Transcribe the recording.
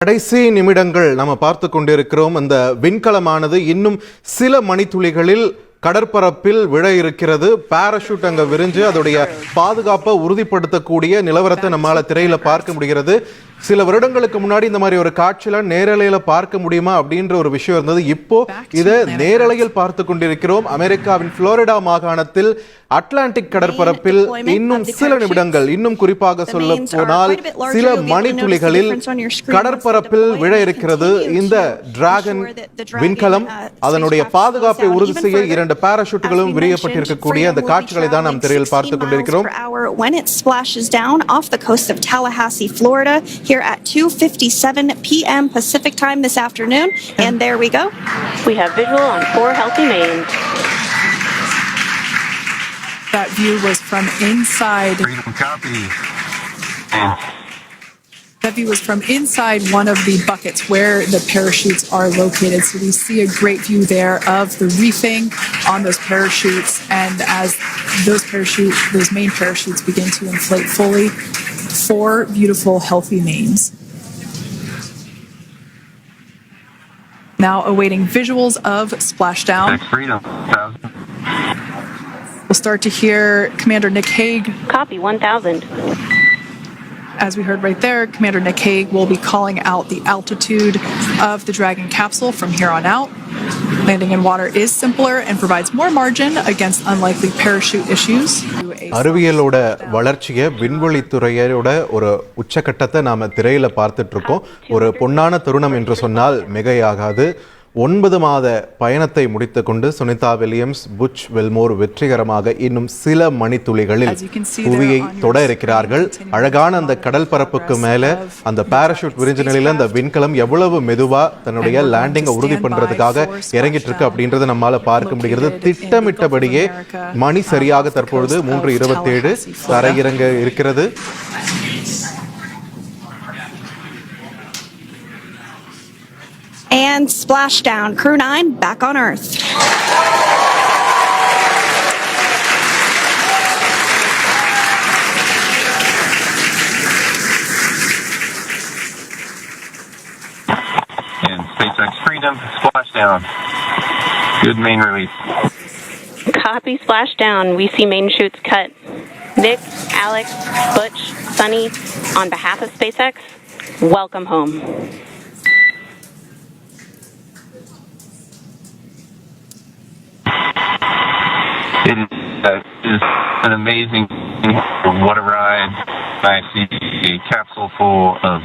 கடைசி நிமிடங்கள் நம்ம பார்த்து கொண்டிருக்கிறோம். அந்த விண்கலமானது இன்னும் சில மணித்துளிகளில் கடற்பரப்பில் விழ இருக்கிறது. பாராசூட் அங்க விரிஞ்சு அதோடைய பாதுகாப்பை உறுதிப்படுத்தக்கூடிய நிலவரத்தை நம்மால திரையில பார்க்க முடிகிறது. சில வருடங்களுக்கு முன்னாடி இந்த மாதிரி ஒரு காட்சியில நேரலையில பார்க்க முடியுமா அப்படின்ற ஒரு விஷயம் இருந்தது. இப்போ இதை நேரலையில் பார்த்து கொண்டிருக்கிறோம். அமெரிக்காவின் புளோரிடா மாகாணத்தில் அட்லாண்டிக் கடற்பரப்பில் இன்னும் சில நிமிடங்கள், இன்னும் குறிப்பாக சொல்ல போனால் சில மணித்துளிகளில் கடற்பரப்பில் விழ இருக்கிறது இந்த டிராகன் விண்கலம். அதனுடைய பாதுகாப்பை உறுதி செய்ய இரண்டு பாராசூட்டுகளும் விரியப்பட்டிருக்கக்கூடிய அந்த காட்சிகளை தான் நாம் திரையில் பார்த்து கொண்டிருக்கிறோம். Here at 2:57 p.m. Pacific time this afternoon, and there we go. We have visual on 4 healthy mains. That view was from inside. Freedom copy. That view was from inside one of the buckets where the parachutes are located. So we see a great view there of the reefing on those parachutes, and as those main parachutes begin to inflate fully, 4 beautiful, healthy mains. Now awaiting visuals of splashdown. Freedom. We'll start to hear Commander Nick Hague. Copy 1000. As we heard right there, Commander Nick Hague will be calling out the altitude of the Dragon capsule from here on out. Landing in water is simpler and provides more margin against unlikely parachute issues. அறிவியலோட வளர்ச்சியை, விண்வெளித்துறையோட ஒரு உச்சக்கட்டத்தை நாம திரையில பார்த்துட்டு இருக்கோம். ஒரு பொன்னான தருணம் என்று சொன்னால் மிகையாகாது. 9 மாத பயணத்தை முடித்துக் கொண்டு சுனிதா வில்லியம்ஸ், புட்ச் வெல்மோர் வெற்றிகரமாக இன்னும் சில மணித்துளிகளில் புவியை தொட இருக்கிறார்கள். அழகான அந்த கடல் பரப்புக்கு மேல அந்த பாராசூட் விரிஞ்ச நிலையில அந்த விண்கலம் எவ்வளவு மெதுவா தன்னுடைய லேண்டிங்கை உறுதி பண்றதுக்காக இறங்கிட்டு இருக்கு அப்படின்றத நம்மால பார்க்க முடிகிறது. திட்டமிட்டபடியே மணி சரியாக தற்பொழுது 3:27 தரையிறங்க இருக்கிறது. And splashdown. Crew 9 back on Earth. And SpaceX Freedom, splashdown. Good main release. Copy splashdown. We see main chutes cut. Nick, Alex, Butch, Sunny, on behalf of SpaceX, welcome home. It is an amazing, what a ride. I see a capsule full of